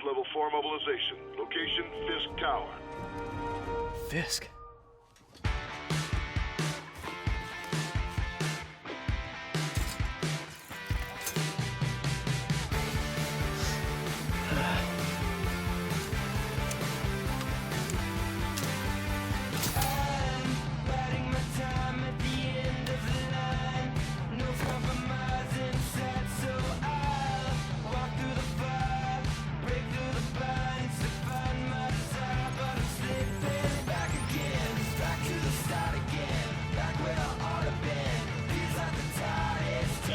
level 4 mobilization. Location, Fisk Tower. Fisk?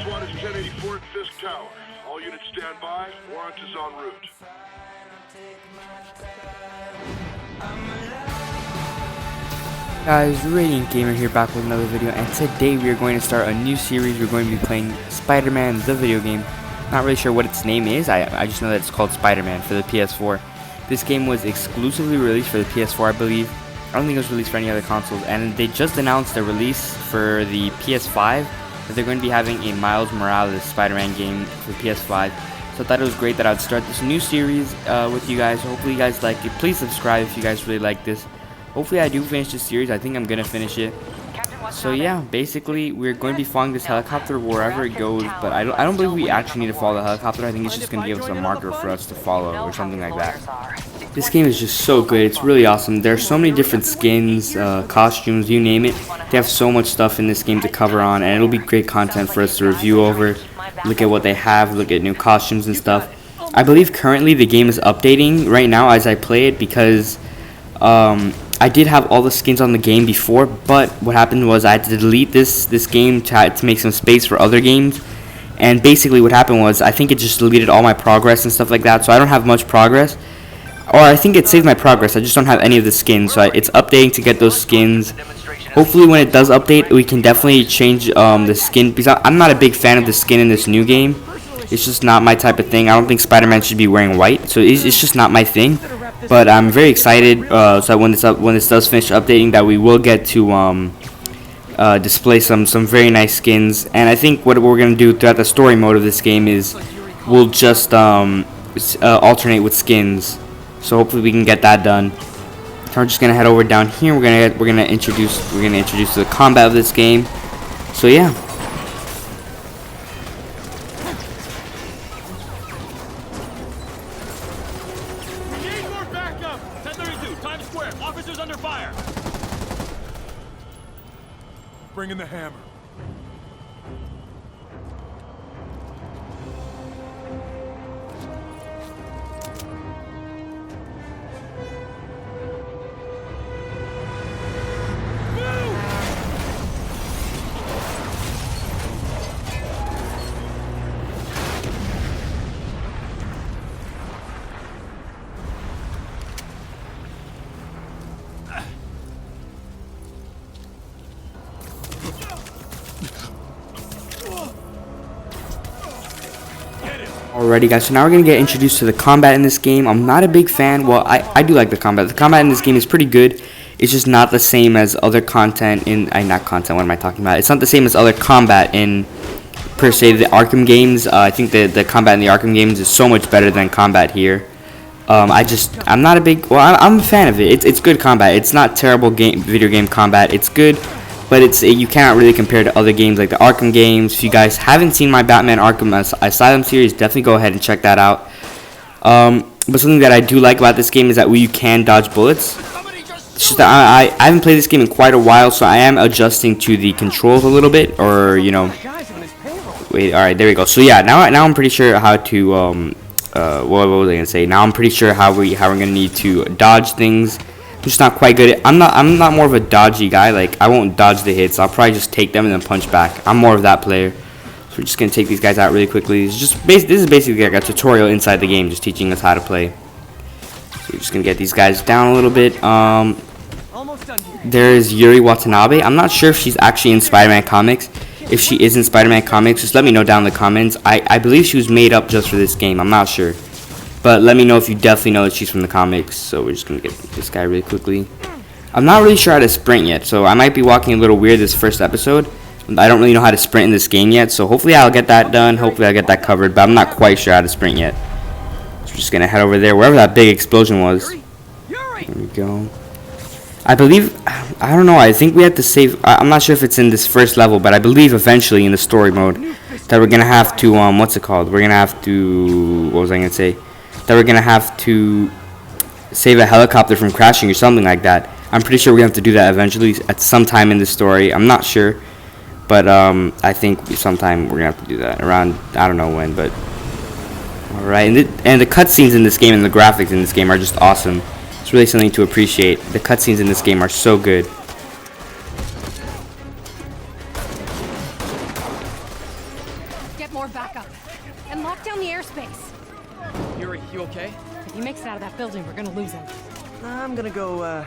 SWAT is 1084 at Fisk Tower. All units stand by. Warrant is en route. Guys, Radiant Gamer here, back with another video, and today we are going to start a new series. We're going to be playing Spider-Man the video game. Not really sure what its name is, I just know that it's called Spider-Man for the PS4. This game was exclusively released for the PS4, I believe. I don't think it was released for any other consoles, and they just announced a release for the PS5 that they're going to be having a Miles Morales Spider-Man game for PS5. So I thought it was great that I'd start this new series with you guys. Hopefully you guys like it. Please subscribe if you guys really like this. Hopefully I do finish this series. I think I'm going to finish it. So yeah, basically we're going to be following this helicopter wherever it goes, but I don't believe we actually need to follow the helicopter. I think it's just going to give us a marker for us to follow or something like that. This game is just so good. It's really awesome. There's so many different skins, costumes, you name it. They have so much stuff in this game to cover on, and it'll be great content for us to review over, look at what they have, look at new costumes and stuff. I believe currently the game is updating right now as I play it, because I did have all the skins on the game before, but what happened was I had to delete this game to make some space for other games. And basically what happened was I think it just deleted all my progress and stuff like that, so I don't have much progress. Or I think it saved my progress, I just don't have any of the skins, so it's updating to get those skins. Hopefully when it does update, we can definitely change the skin, because I'm not a big fan of the skin in this new game. It's just not my type of thing. I don't think Spider-Man should be wearing white, so it's just not my thing. But I'm very excited, so that when this does finish updating, that we will get to display some very nice skins. And I think what we're going to do throughout the story mode of this game is we'll just alternate with skins. So hopefully we can get that done. So we're just gonna head over down here. We're gonna introduce the combat of this game. So yeah. Need more backup. 1032 Times Square. Officers under fire. Bring in the hammer. Alrighty guys, so now we're going to get introduced to the combat in this game. I'm not a big fan. Well, I do like the combat. The combat in this game is pretty good. It's just not the same as other content in... not content, what am I talking about? It's not the same as other combat in, per se, the Arkham games. I think the combat in the Arkham games is so much better than combat here. I'm not a big... Well, I'm a fan of it. It's good combat. It's not terrible video game combat. It's good, but you cannot really compare to other games like the Arkham games. If you guys haven't seen my Batman Arkham Asylum series, definitely go ahead and check that out. But something that I do like about this game is that you can dodge bullets. It's just that I haven't played this game in quite a while, so I am adjusting to the controls a little bit, or you know. Wait, all right, there we go. So yeah, now I'm pretty sure how to what was I gonna say? Now I'm pretty sure how we're gonna need to dodge things. I'm just not quite good at. I'm not more of a dodgy guy. Like, I won't dodge the hits. I'll probably just take them and then punch back. I'm more of that player. So we're just gonna take these guys out really quickly. This is basically like a tutorial inside the game, just teaching us how to play. So we're just gonna get these guys down a little bit. There's Yuri Watanabe. I'm not sure if she's actually in Spider-Man comics. If she is in Spider-Man comics, just let me know down in the comments. I believe she was made up just for this game. I'm not sure. But let me know if you definitely know that she's from the comics. So we're just going to get this guy really quickly. I'm not really sure how to sprint yet. So I might be walking a little weird this first episode. I don't really know how to sprint in this game yet. So hopefully I'll get that done. Hopefully I'll get that covered. But I'm not quite sure how to sprint yet. So We're just gonna head over there, wherever that big explosion was. There we go. I believe, I don't know, I think we have to save, I'm not sure if it's in this first level, but I believe eventually in the story mode that we're gonna have to, what's it called? We're gonna have to, what was I gonna say? That we're gonna have to save a helicopter from crashing or something like that. I'm pretty sure we're gonna have to do that eventually at some time in the story. I'm not sure, but I think sometime we're gonna have to do that around, I don't know when, but alright. And the cutscenes in this game and the graphics in this game are just awesome. It's really something to appreciate. The cutscenes in this game are so good. Get more backup and lock down the airspace. Yuri, you okay? If he makes it out of that building, we're gonna lose him. I'm gonna go,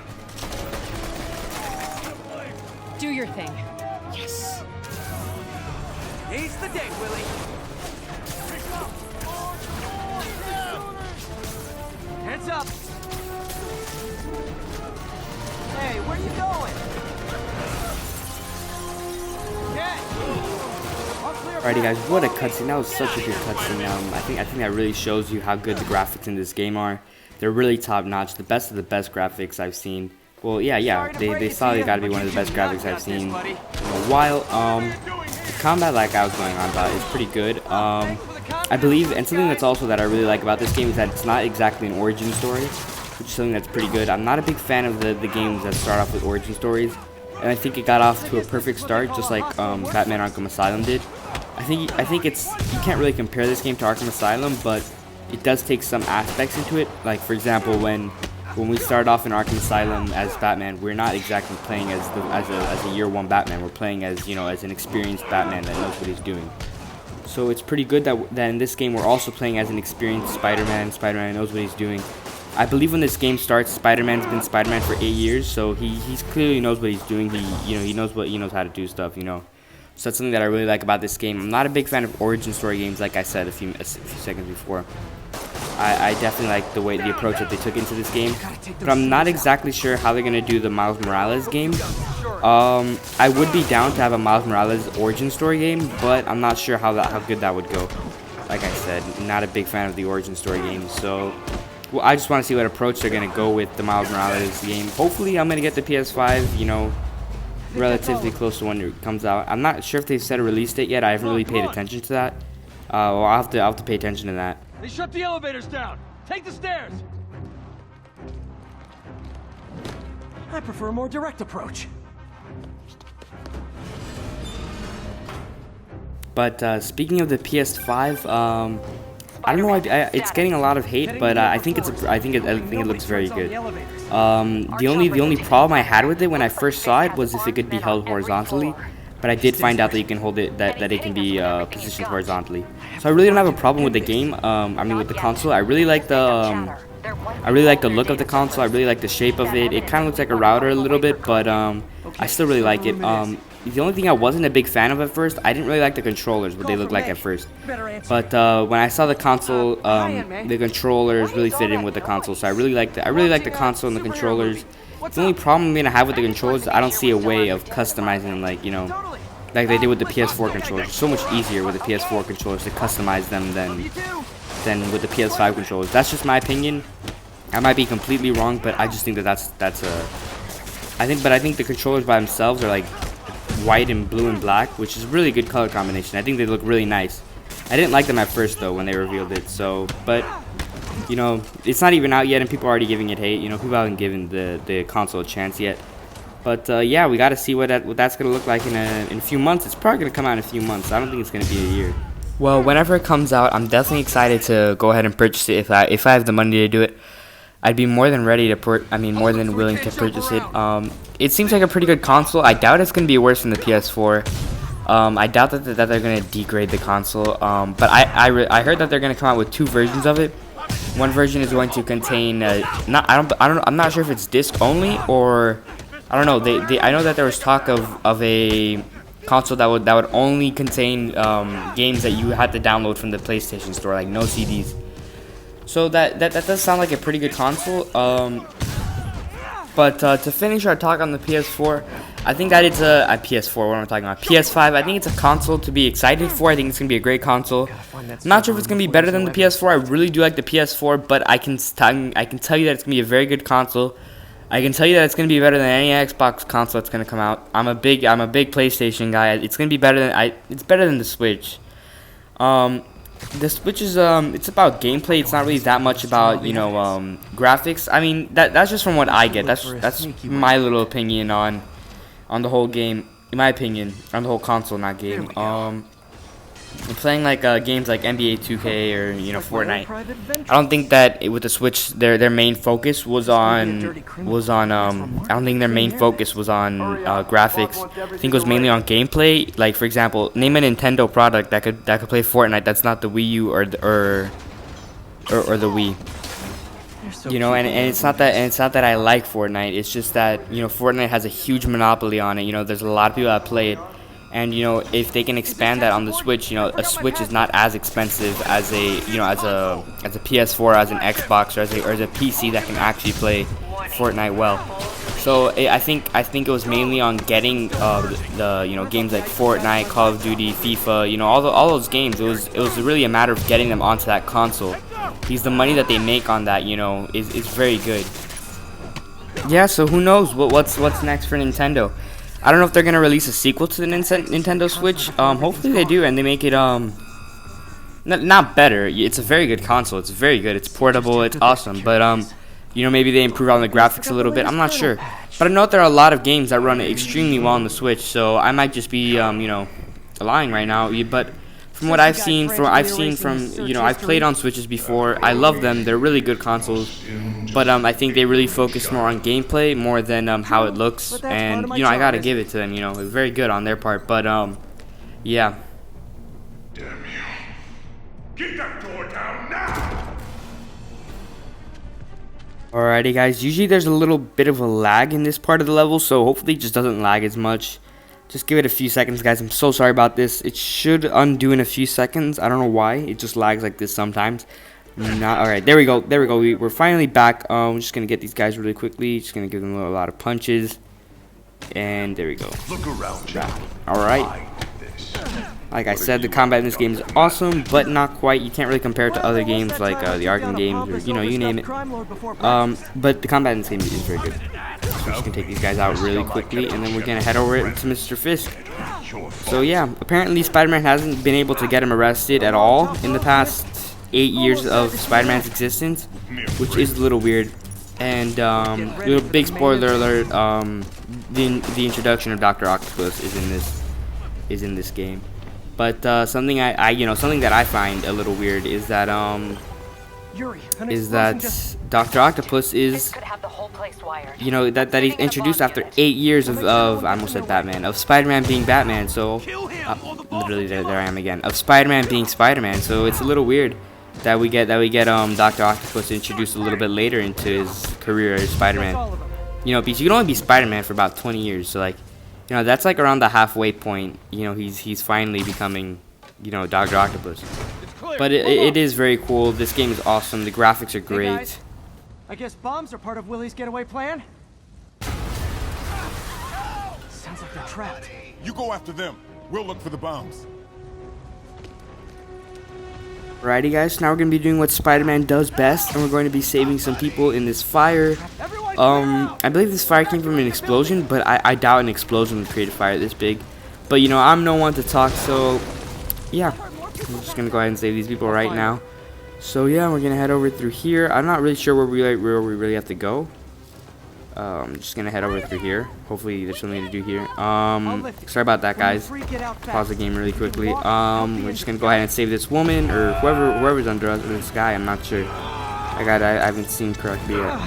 Do your thing. Yes! He's the day, Willie! Heads up! Hey, where you going? Alrighty guys, what a cutscene. That was such a good cutscene. I think that really shows you how good the graphics in this game are. They're really top notch, the best of the best graphics I've seen. Well, yeah, they solidly got to be one of the best graphics I've seen in a while. The combat, like I was going on about, is pretty good. I believe, and something that's also that I really like about this game is that it's not exactly an origin story, which is something that's pretty good. I'm not a big fan of the games that start off with origin stories, and I think it got off to a perfect start, just like Batman Arkham Asylum did. I think it's, you can't really compare this game to Arkham Asylum, but it does take some aspects into it. Like for example, when we start off in Arkham Asylum as Batman, we're not exactly playing as a year one Batman. We're playing as, as an experienced Batman that knows what he's doing. So it's pretty good that in this game we're also playing as an experienced Spider-Man. Spider-Man knows what he's doing. I believe when this game starts, Spider-Man's been Spider-Man for 8 years, so he's clearly knows what he's doing. He knows how to do stuff. So that's something that I really like about this game. I'm not a big fan of origin story games, like I said a few seconds before. I definitely like the approach that they took into this game, but I'm not exactly sure how they're gonna do the Miles Morales game. I would be down to have a Miles Morales origin story game, but I'm not sure how good that would go. Like I said, not a big fan of the origin story games, so well, I just want to see what approach they're gonna go with the Miles Morales game. Hopefully, I'm gonna get the PS5, relatively close to when it comes out. I'm not sure if they've set a release date yet. I haven't really paid attention to that. Well, I'll have to pay attention to that. They shut the elevators down. Take the stairs. I prefer a more direct approach. But speaking of the PS5, I don't know. It's getting a lot of hate, but I think it looks very good. The only problem I had with it when I first saw it was if it could be held horizontally. But I did find out that you can hold it, that it can be positioned horizontally. So I really don't have a problem with the game. With the console. I really like the look of the console. I really like the shape of it. It kind of looks like a router a little bit, but I still really like it. The only thing I wasn't a big fan of at first, I didn't really like the controllers, what they look like at first. But when I saw the console, the controllers really fit in with the console. So I really like the console and the controllers. The only problem I'm gonna have with the controllers, I don't see a way of customizing them like they did with the PS4 controllers. It's so much easier with the PS4 controllers to customize them than with the PS5 controllers. That's just my opinion. I might be completely wrong, but I just think that's I think the controllers by themselves are like white and blue and black, which is a really good color combination. I think they look really nice. I didn't like them at first though when they revealed it. So, but it's not even out yet, and people are already giving it hate. People haven't given the console a chance yet. But yeah, we got to see what that's gonna look like in a few months. It's probably gonna come out in a few months. I don't think it's gonna be a year. Well, whenever it comes out, I'm definitely excited to go ahead and purchase it. If I have the money to do it, I'd be more than ready to more than willing to purchase it. It seems like a pretty good console. I doubt it's gonna be worse than the PS4. I doubt that they're gonna degrade the console. But I heard that they're gonna come out with 2 versions of it. One version is going to contain I'm not sure if it's disc only or I don't know. I know that there was talk of a console that would only contain games that you had to download from the PlayStation Store, like no CDs. So that does sound like a pretty good console. But to finish our talk on the PS4, I think that it's a PS4. What am I talking about? PS5. I think it's a console to be excited for. I think it's gonna be a great console. I'm not sure if it's gonna be better than the PS4. I really do like the PS4, but I can tell you that it's gonna be a very good console. I can tell you that it's gonna be better than any Xbox console that's gonna come out. I'm a big PlayStation guy. It's gonna be better than it's better than the Switch. The Switch is it's about gameplay. It's not really that much about graphics. I mean that's just from what I get. That's my little opinion on the whole game. In my opinion, on the whole console, not game. I'm playing like games like NBA 2K or Fortnite. I don't think that with the Switch their main focus was on I don't think their main focus was on graphics. I think it was mainly on gameplay. Like for example, name a Nintendo product that could play Fortnite that's not the Wii U or the Wii. And it's not that I like Fortnite. It's just that Fortnite has a huge monopoly on it. There's a lot of people that play it. And if they can expand that on the Switch, a Switch is not as expensive as a PS4, as an Xbox, or as a PC that can actually play Fortnite well. So I think it was mainly on getting the games like Fortnite, Call of Duty, FIFA, all those games. It was really a matter of getting them onto that console. Because the money that they make on that, is very good. Yeah. So who knows what's next for Nintendo? I don't know if they're gonna release a sequel to the Nintendo Switch. Hopefully they do, and they make it not better. It's a very good console. It's very good. It's portable. It's awesome. But maybe they improve on the graphics a little bit. I'm not sure. But I know that there are a lot of games that run extremely well on the Switch. So I might just be lying right now. But from what I've seen I've played on Switches before. I love them. They're really good consoles. But I think they really focus more on gameplay more than how it looks. And I gotta give it to them. Very good on their part. But yeah. Damn you. Get that door down now! Alrighty guys, usually there's a little bit of a lag in this part of the level, so hopefully it just doesn't lag as much. Just give it a few seconds, guys. I'm so sorry about this. It should undo in a few seconds. I don't know why. It just lags like this sometimes. Alright, there we go. We're finally back. I'm just going to get these guys really quickly. Just going to give them a lot of punches. And there we go. Look around you. Alright. Like I said, the combat in this game is awesome, but not quite. You can't really compare it to other games like the Arkham games or, you name it. But the combat in this game is very good. So we're just going to take these guys out really quickly, and then we're going to head over to Mr. Fisk. So yeah, apparently Spider-Man hasn't been able to get him arrested at all in the past 8 years of Spider-Man's existence, which is a little weird. And little big spoiler alert, the introduction of Dr. Octopus is in this game. But something something that I find a little weird is that Dr. Octopus is that he's introduced after 8 years of I almost said Batman, of Spider-Man being Batman. So literally there I am again, of Spider-Man being Spider-Man. So it's a little weird that we get Dr. Octopus introduced a little bit later into his career as Spider-Man. Because you can only be Spider-Man for about 20 years. So like, that's like around the halfway point. He's finally becoming, Dr. Octopus. But it is very cool. This game is awesome. The graphics are great. Hey guys, I guess bombs are part of Willie's getaway plan? Sounds like they're trapped. You go after them. We'll look for the bombs. Alrighty guys, now we're going to be doing what Spider-Man does best, and we're going to be saving some people in this fire. I believe this fire came from an explosion, but I doubt an explosion would create a fire this big. But I'm no one to talk, so yeah, I'm just going to go ahead and save these people right now. So yeah, we're going to head over through here. I'm not really sure where we really have to go. I'm just going to head over through here. Hopefully there's something to do here. Sorry about that, guys. Pause the game really quickly. We're just going to go ahead and save this woman, or whoever's under us, this guy. I'm not sure. I haven't seen correctly yet.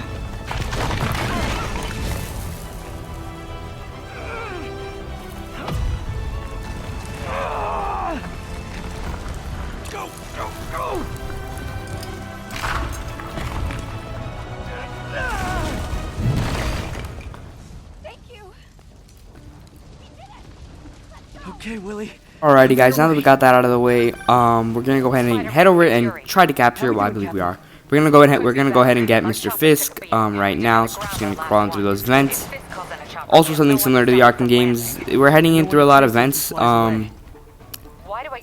Okay, Willie. Alrighty guys, now that we got that out of the way, we're gonna go ahead and head over and try to capture, well I believe we are, We're gonna go ahead and get Mr. Fisk right now. So we're just gonna crawl in through those vents. Also something similar to the Arkham games. We're heading in through a lot of vents.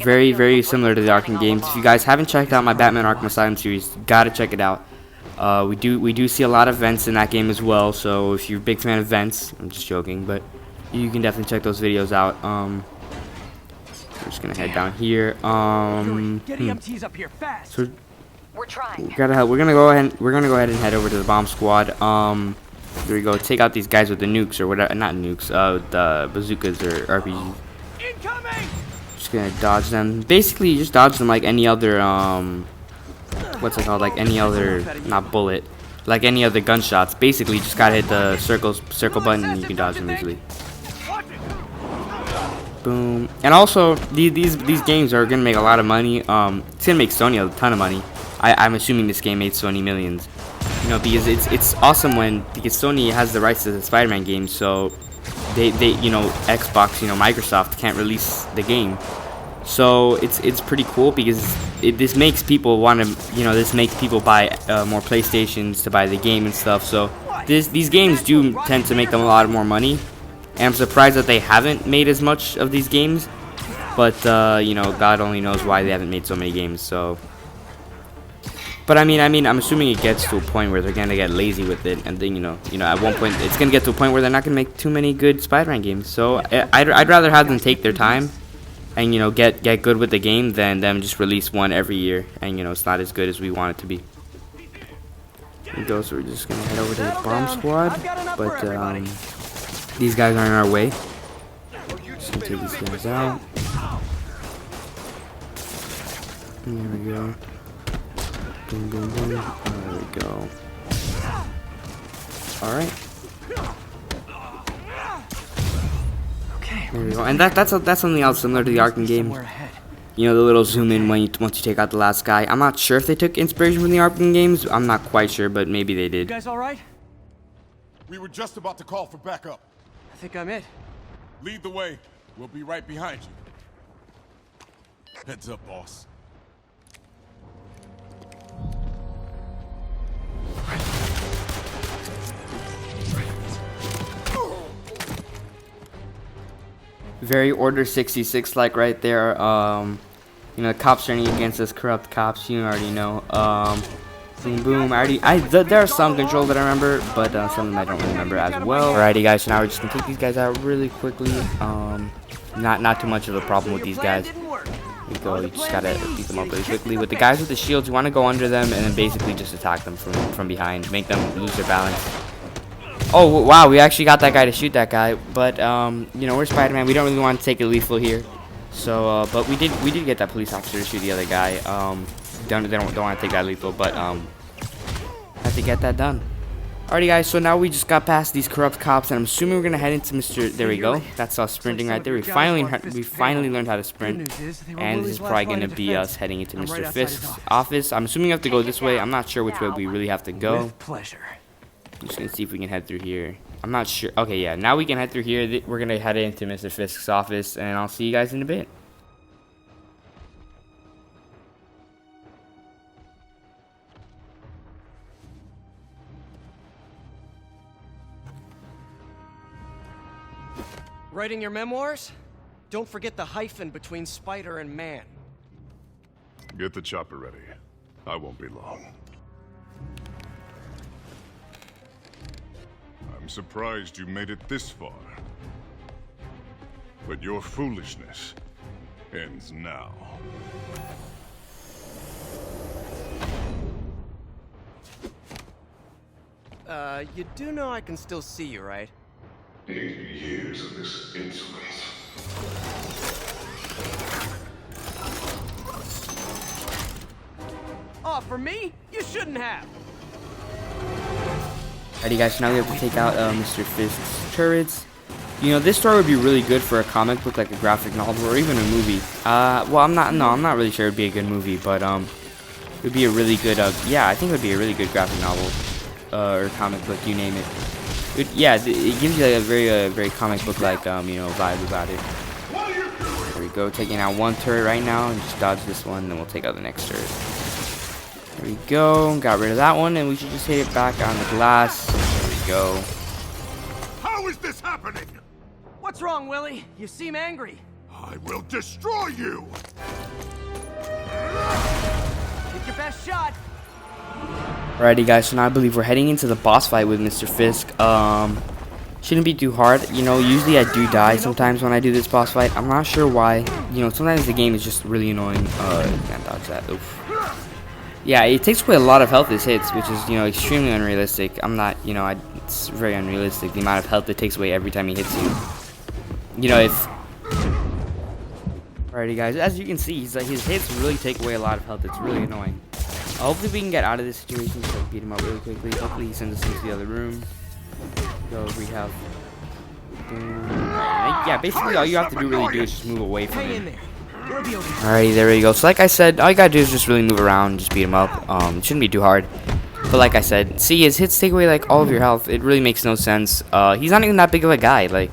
Very, very similar to the Arkham games. If you guys haven't checked out my Batman Arkham Asylum series, gotta check it out. We do see a lot of vents in that game as well. So if you're a big fan of vents, I'm just joking, but you can definitely check those videos out. We're just gonna head down here. Get EMTs up here fast. So We're trying. we're gonna go ahead and head over to the bomb squad. Here we go. Take out these guys with the nukes or whatever. Not nukes. The bazookas or RPG. Incoming! Just gonna dodge them. Basically, you just dodge them like any other what's it called? Like any other, not bullet, like any other gunshots. Basically, you just gotta hit the circle button and you can dodge them easily. Boom. And also, these games are gonna make a lot of money. It's gonna make Sony a ton of money. I'm assuming this game made Sony millions. You know, because it's awesome because Sony has the rights to the Spider-Man games, so they you know, Xbox, you know, Microsoft can't release the game. So it's pretty cool because this makes people want to, you know, this makes people buy more PlayStations to buy the game and stuff. So these games do tend to make them a lot more money. And I'm surprised that they haven't made as much of these games. But you know, God only knows why they haven't made so many games. So. But I mean, I'm assuming it gets to a point where they're gonna get lazy with it, and then you know, at one point it's gonna get to a point where they're not gonna make too many good Spider-Man games. So I'd rather have them take their time, and you know, get good with the game than them just release one every year, and you know, it's not as good as we want it to be. Here we go. So we're just gonna head over to the bomb squad, but these guys are in our way. Just gonna take these guys out. There we go. Boom, boom, boom. There we go. Alright. Okay. There we go. And that's something else similar to the Arkham game. You know, the little zoom in once you take out the last guy. I'm not sure if they took inspiration from the Arkham games. I'm not quite sure, but maybe they did. You guys alright? We were just about to call for backup. I think I'm it. Lead the way. We'll be right behind you. Heads up, boss. Very Order 66 like right there. You know, the cops turning against us, corrupt cops. You already know. Boom, boom. There are some controls that I remember, but some of them I don't remember as well. Alrighty, guys. So now we're just gonna take these guys out really quickly. Not too much of a problem with these guys. Here we go. You just gotta beat them up really quickly. With the guys with the shields, you want to go under them and then basically just attack them from behind, make them lose their balance. Oh wow, we actually got that guy to shoot that guy, but you know, we're Spider-Man. We don't really want to take it lethal here. So, but we did get that police officer to shoot the other guy. Don't want to take that lethal, but have to get that done. Alrighty, guys. So now we just got past these corrupt cops, and I'm assuming we're gonna head into Mr. There we go. That's us sprinting right there. We finally learned how to sprint, and this is probably gonna be us heading into Mr. Fisk's office. I'm assuming you have to go this way. I'm not sure which way we really have to go. With pleasure. I'm just gonna see if we can head through here. I'm not sure. Okay, yeah. Now we can head through here. We're gonna head into Mr. Fisk's office, and I'll see you guys in a bit. Writing your memoirs? Don't forget the hyphen between spider and man. Get the chopper ready. I won't be long. I'm surprised you made it this far. But your foolishness ends now. You do know I can still see you, right? 8 years of this insolence. Oh, for me? You shouldn't have. Alrighty, guys. So now we have to take out Mr. Fisk's turrets. You know, this story would be really good for a comic book, like a graphic novel, or even a movie. Well, I'm not really sure it'd be a good movie, but it would be a really good. Yeah, I think it would be a really good graphic novel, or comic book, you name it. Yeah, it gives you like a very comic book like you know, vibe about it. There we go, taking out one turret right now, and just dodge this one, then we'll take out the next turret. There we go. Got rid of that one, and we should just hit it back on the glass. There we go. How is this happening? What's wrong, Willie? You seem angry. I will destroy you! Take your best shot. Alrighty, guys. So now I believe we're heading into the boss fight with Mr. Fisk. Shouldn't be too hard. You know, usually I do die sometimes when I do this boss fight. I'm not sure why. You know, sometimes the game is just really annoying. Can't dodge that. Oof. Yeah, it takes away a lot of health this hits, which is, you know, extremely unrealistic. I'm not, you know, it's very unrealistic, the amount of health it takes away every time he hits you. You know, if... Alrighty, guys, as you can see, his hits really take away a lot of health. It's really annoying. Hopefully we can get out of this situation, so beat him up really quickly. Hopefully he sends us into the other room. Go rehab. Yeah, basically all you have to really do is just move away from him. Alrighty, there we go. So like I said, all you gotta do is just really move around, just beat him up. It shouldn't be too hard. But like I said, see, his hits take away like all of your health. It really makes no sense. He's not even that big of a guy. Like,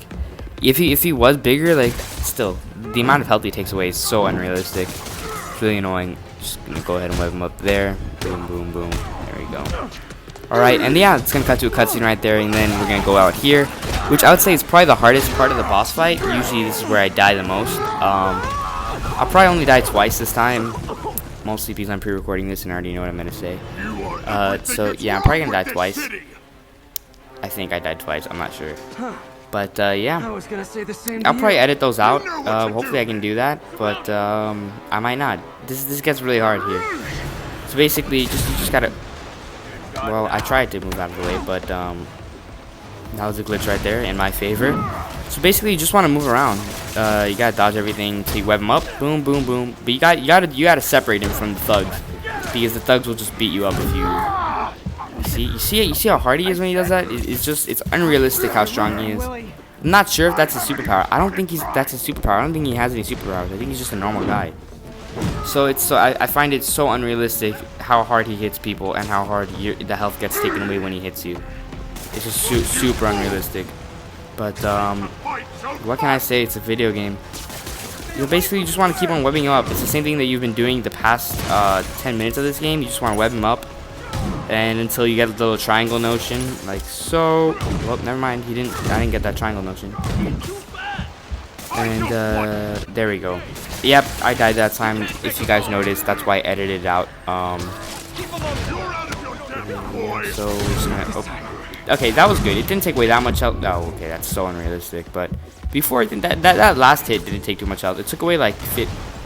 if he was bigger, like, still, the amount of health he takes away is so unrealistic. It's really annoying. Just gonna go ahead and web him up there. Boom, boom, boom. There we go. Alright, and yeah, it's gonna cut to a cutscene right there, and then we're gonna go out here, which I would say is probably the hardest part of the boss fight. Usually this is where I die the most. I'll probably only die twice this time, mostly because I'm pre-recording this and I already know what I'm gonna say. So yeah, I'm probably gonna die twice. I think I died twice, I'm not sure. But yeah, I'll probably edit those out. Hopefully I can do that, but I might not. This gets really hard here. So basically, you just gotta. Well, I tried to move out of the way, but that was a glitch right there in my favor. So basically, you just want to move around. You gotta dodge everything until you web him up. Boom, boom, boom. But you gotta separate him from the thugs, because the thugs will just beat you up if you. You see how hard he is when he does that? It's unrealistic how strong he is. I'm not sure if that's a superpower. I don't think that's a superpower. I don't think he has any superpowers. I think he's just a normal guy. So I find it so unrealistic how hard he hits people and how hard the health gets taken away when he hits you. It's just super unrealistic. But what can I say? It's a video game. You basically just want to keep on webbing him up. It's the same thing that you've been doing the past 10 minutes of this game. You just want to web him up, and until you get the little triangle notion, like so. Well, never mind. I didn't get that triangle notion. And there we go. Yep, I died that time. If you guys noticed, that's why I edited it out. So we're just gonna. Okay, that was good. It didn't take away that much health. Oh, okay, that's so unrealistic. But before, I think that last hit didn't take too much health. It took away like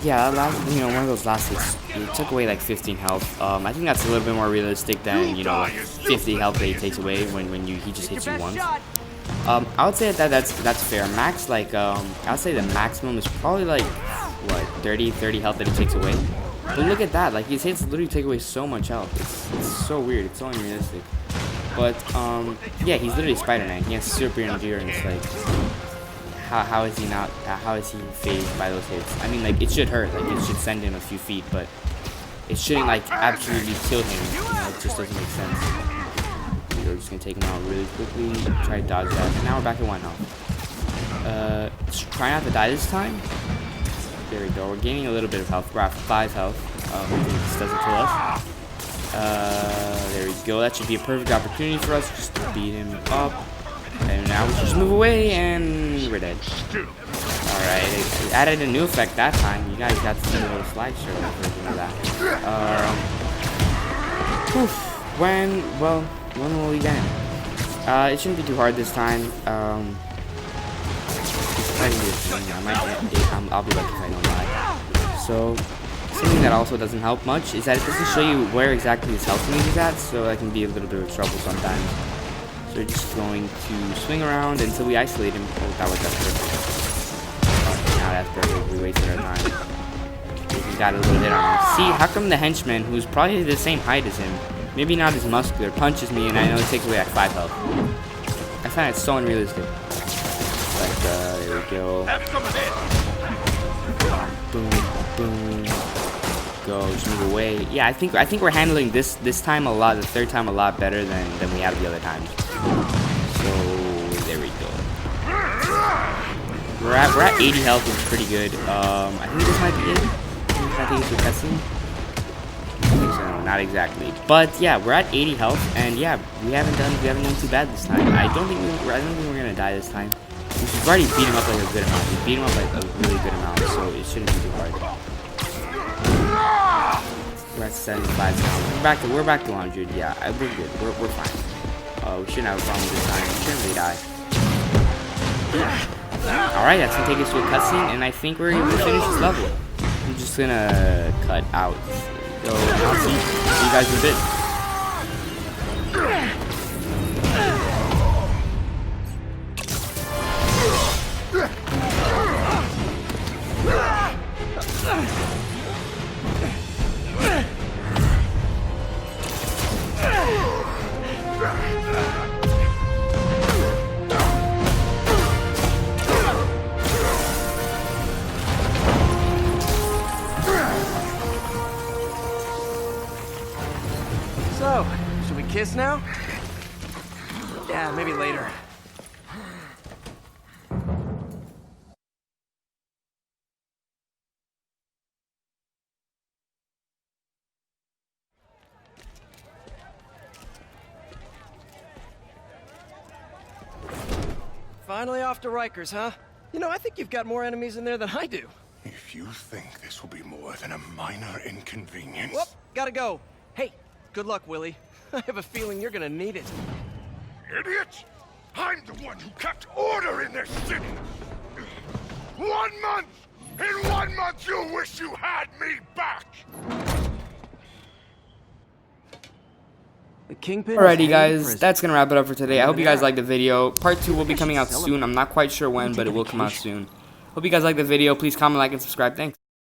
yeah, one of those last hits. It took away like 15 health. I think that's a little bit more realistic than 50 health that he takes away when he just hits you once. I would say that's fair. Max, like I would say the maximum is probably like what 30 health that he takes away. But look at that, like his hits literally take away so much health. It's so weird. It's so unrealistic. But yeah, he's literally Spider-Man. He has super endurance. Like how is he not? How is he phased by those hits? I mean, like it should hurt. Like it should send him a few feet, but it shouldn't like absolutely kill him. It just doesn't make sense. We're just gonna take him out really quickly. Try to dodge that. And now we're back at 1 health. Try not to die this time. There we go. We're gaining a little bit of health. We're at 5 health. Hopefully this doesn't kill us. There we go. That should be a perfect opportunity for us just to beat him up. And now we just move away and we're dead. Alright, it added a new effect that time. You guys got to see the little slideshow version of that. When will we get? It shouldn't be too hard this time. I'll be lucky if I don't die. So, something that also doesn't help much is that it doesn't show you where exactly his health meter is at, so that can be a little bit of trouble sometimes. So we're just going to swing around until we isolate him. Oh, that's perfect. Okay, now that's perfect. We wasted our time. We got a little hit on him. See, how come the henchman, who's probably the same height as him, maybe not as muscular, punches me and I know it takes away like 5 health. I find it so unrealistic. But there we go. Boom, boom. Go, just move away. Yeah, I think we're handling this time a lot, the third time a lot better than we have the other times. So there we go. We're at 80 health, which is pretty good. I think this might be it. I think it's the cutscene. I think so not exactly. But yeah, we're at 80 health, and yeah, we haven't done too bad this time. I don't think we're gonna die this time. We've already beat him up like a good amount. We beat him up like a really good amount, so it shouldn't be too hard. We're at 75 now. We're back to 100. Yeah, we're good. We're fine. We shouldn't have a problem this time. We shouldn't really die. Alright, that's gonna take us to a cutscene, and I think we're gonna finish this level. I'm just gonna cut out. So I'll see you guys in a bit. So, should we kiss now? Yeah, maybe later. Finally off to Rikers, huh? You know, I think you've got more enemies in there than I do. If you think this will be more than a minor inconvenience... Whoop, gotta go. Hey, good luck, Willie. I have a feeling you're gonna need it. Idiot! I'm the one who kept order in this city! 1 month! In 1 month you'll wish you had me back! The Kingpin. Alrighty guys, that's gonna wrap it up for today. I hope you guys liked the video. Part 2 will be coming out soon. I'm not quite sure when, but it will come out soon. Hope you guys liked the video. Please comment, like, and subscribe. Thanks.